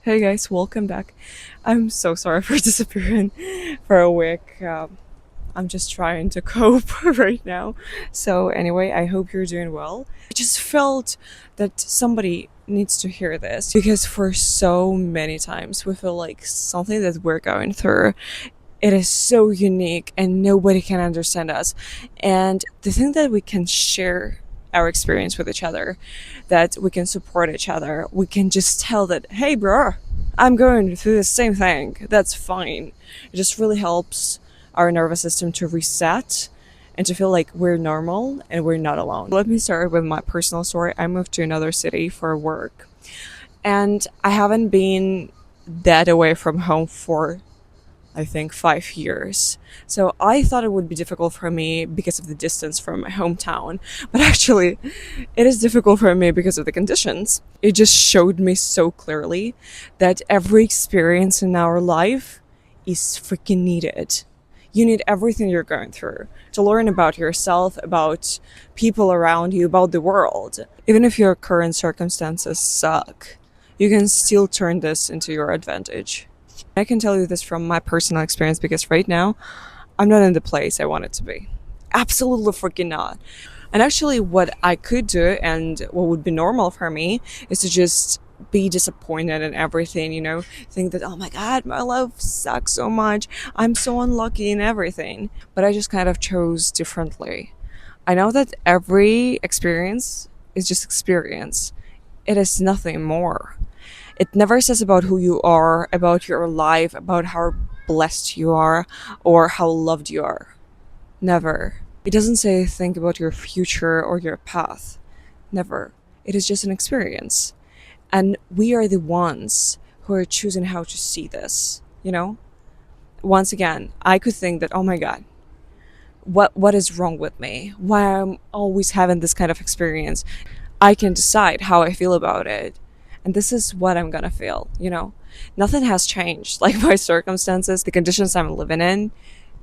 Hey guys, welcome back. I'm so sorry for disappearing for a week. I'm just trying to cope right now. So, anyway, I hope you're doing well. I just felt that somebody needs to hear this because for so many times we feel like something that we're going through, it is so unique and nobody can understand us. And the thing that we can share our experience with each other, that we can support each other, we can just tell that, hey, bro, I'm going through the same thing. That's fine. It just really helps our nervous system to reset and to feel like we're normal and we're not alone. Let me start with my personal story. I moved to another city for work, and I haven't been that away from home for I think 5 years. So I thought it would be difficult for me because of the distance from my hometown. But actually, it is difficult for me because of the conditions. It just showed me so clearly that every experience in our life is freaking needed. You need everything you're going through to learn about yourself, about people around you, about the world. Even if your current circumstances suck, you can still turn this into your advantage. I can tell you this from my personal experience because right now I'm not in the place I wanted to be. Absolutely freaking not. And actually, what I could do and what would be normal for me is to just be disappointed in everything, think that, oh my God, my life sucks so much. I'm so unlucky in everything. But I just kind of chose differently. I know that every experience is just experience, it is nothing more. It never says about who you are, about your life, about how blessed you are, or how loved you are. Never. It doesn't say think about your future or your path. Never. It is just an experience. And we are the ones who are choosing how to see this. Once again, I could think that, oh my God, what is wrong with me? Why I'm always having this kind of experience? I can decide how I feel about it. And this is what I'm gonna feel. Nothing has changed. Like my circumstances, the conditions I'm living in.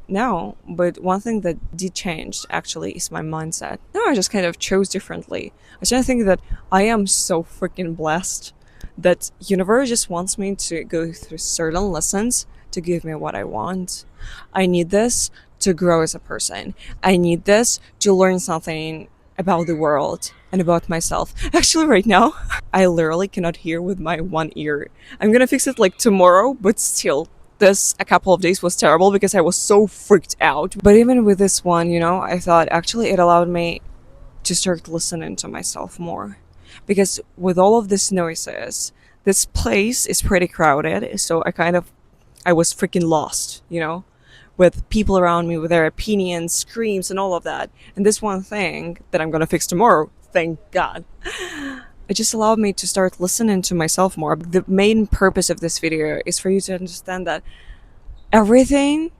No, but one thing that did change actually is my mindset. No, I just kind of chose differently. I just think that I am so freaking blessed that universe just wants me to go through certain lessons to give me what I want. I need this to grow as a person. I need this to learn something about the world and about myself. Actually, right now, I literally cannot hear with my one ear. I'm gonna fix it like tomorrow, but still, this a couple of days was terrible because I was so freaked out. But even with this one, I thought actually it allowed me to start listening to myself more. Because with all of these noises, this place is pretty crowded, so I was freaking lost, with people around me with their opinions, screams, and all of that. And this one thing that I'm gonna fix tomorrow, thank God, it just allowed me to start listening to myself more. The main purpose of this video is for you to understand that everything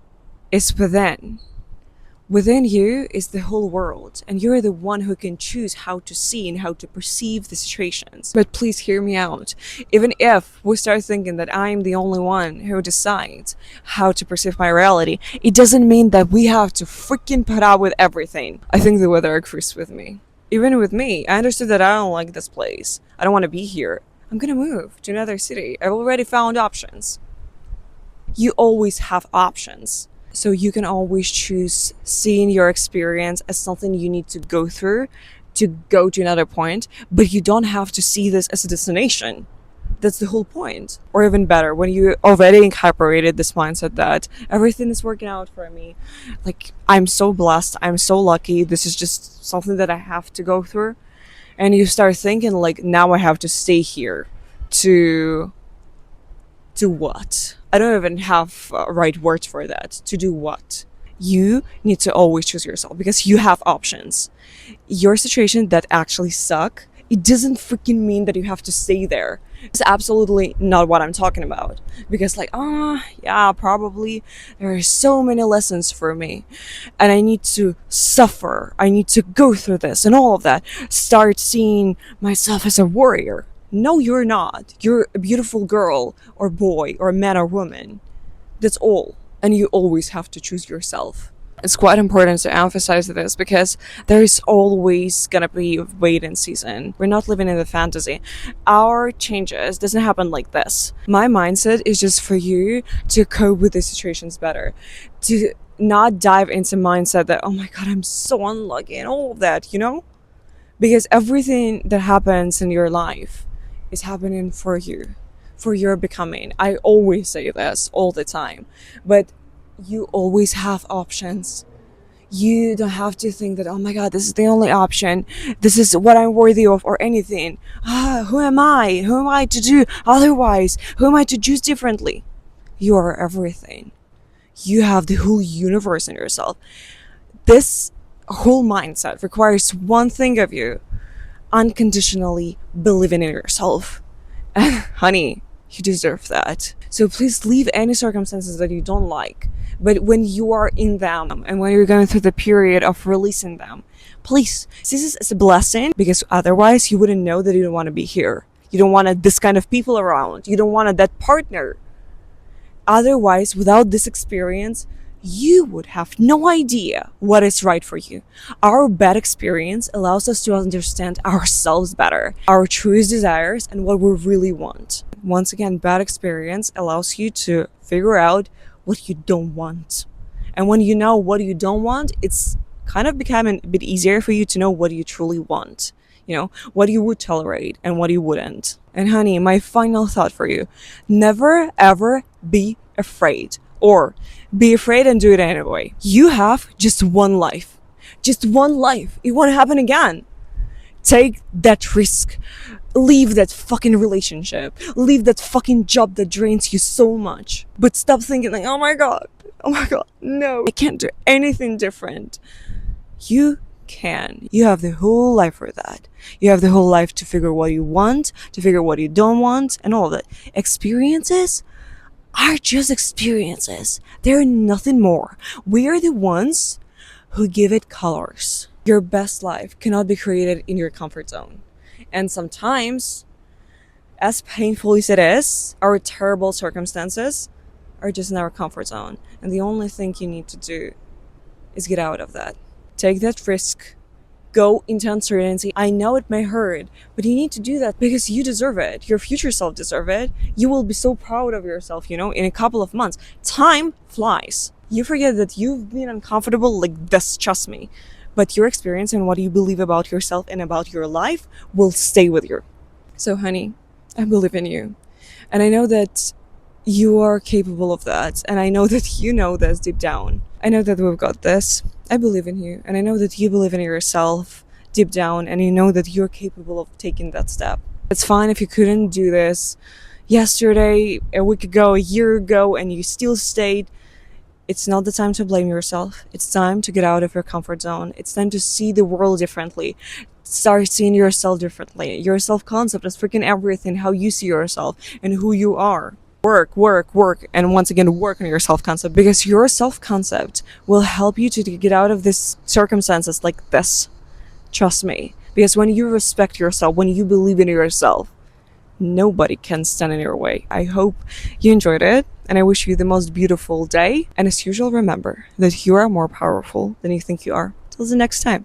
is within. Within you is the whole world, and you're the one who can choose how to see and how to perceive the situations. But please hear me out. Even if we start thinking that I'm the only one who decides how to perceive my reality, it doesn't mean that we have to freaking put up with everything. I think the weather agrees with me. Even with me, I understood that I don't like this place. I don't want to be here. I'm gonna move to another city. I've already found options. You always have options. So you can always choose seeing your experience as something you need to go through to go to another point, but you don't have to see this as a destination. That's the whole point. Or even better, when you already incorporated this mindset that everything is working out for me, like I'm so blessed, I'm so lucky, this is just something that I have to go through, and you start thinking like now I have to stay here to what? I don't even have right words for that. To do what? You need to always choose yourself because you have options. Your situation that actually suck, it doesn't freaking mean that you have to stay there. It's absolutely not what I'm talking about. Because yeah, probably there are so many lessons for me. And I need to suffer. I need to go through this and all of that. Start seeing myself as a warrior. No, you're not. You're a beautiful girl or boy or man or woman. That's all. And you always have to choose yourself. It's quite important to emphasize this because there is always gonna be waiting season. We're not living in the fantasy. Our changes doesn't happen like this. My mindset is just for you to cope with the situations better, to not dive into mindset that, oh my god, I'm so unlucky and all of that, you know? Because everything that happens in your life is happening for you, for your becoming. I always say this all the time, but you always have options. You don't have to think that, oh my god, this is the only option, this is what I'm worthy of, or anything. Who am I? Who am I to do otherwise? Who am I to choose differently? You are everything. You have the whole universe in yourself. This whole mindset requires one thing of you: unconditionally believing in yourself. And honey, you deserve that. So please leave any circumstances that you don't like. But when you are in them and when you're going through the period of releasing them, please see this as a blessing, because otherwise you wouldn't know that you don't want to be here. You don't want this kind of people around. You don't want that partner. Otherwise, without this experience, you would have no idea what is right for you. Our bad experience allows us to understand ourselves better, our truest desires, and what we really want. Once again, bad experience allows you to figure out what you don't want. And when you know what you don't want, it's kind of becoming a bit easier for you to know what you truly want. You know, what you would tolerate and what you wouldn't. And honey, my final thought for you: never ever be afraid, or be afraid and do it anyway. You have just one life. Just one life. It won't happen again. Take that risk. Leave that fucking relationship. Leave that fucking job that drains you so much. But stop thinking like, oh my god, no, I can't do anything different. You can. You have the whole life for that. You have the whole life to figure what you want, to figure what you don't want, and all of that. Experiences are just experiences. They're nothing more. We are the ones who give it colors. Your best life cannot be created in your comfort zone. And sometimes, as painful as it is, our terrible circumstances are just in our comfort zone. And the only thing you need to do is get out of that. Take that risk. Go into uncertainty. I know it may hurt, but you need to do that because you deserve it. Your future self deserves it. You will be so proud of yourself, in a couple of months. Time flies. You forget that you've been uncomfortable like this, trust me. But your experience and what you believe about yourself and about your life will stay with you. So honey, I believe in you. And I know that you are capable of that. And I know that you know this deep down. I know that we've got this. I believe in you. And I know that you believe in yourself deep down. And you know that you're capable of taking that step. It's fine if you couldn't do this yesterday, a week ago, a year ago, and you still stayed. It's not the time to blame yourself. It's time to get out of your comfort zone. It's time to see the world differently. Start seeing yourself differently. Your self-concept is freaking everything, how you see yourself and who you are. Work, and once again, work on your self-concept, because your self-concept will help you to get out of these circumstances like this. Trust me. Because when you respect yourself, when you believe in yourself, nobody can stand in your way. I hope you enjoyed it, and I wish you the most beautiful day. And as usual, remember that you are more powerful than you think you are. Till the next time.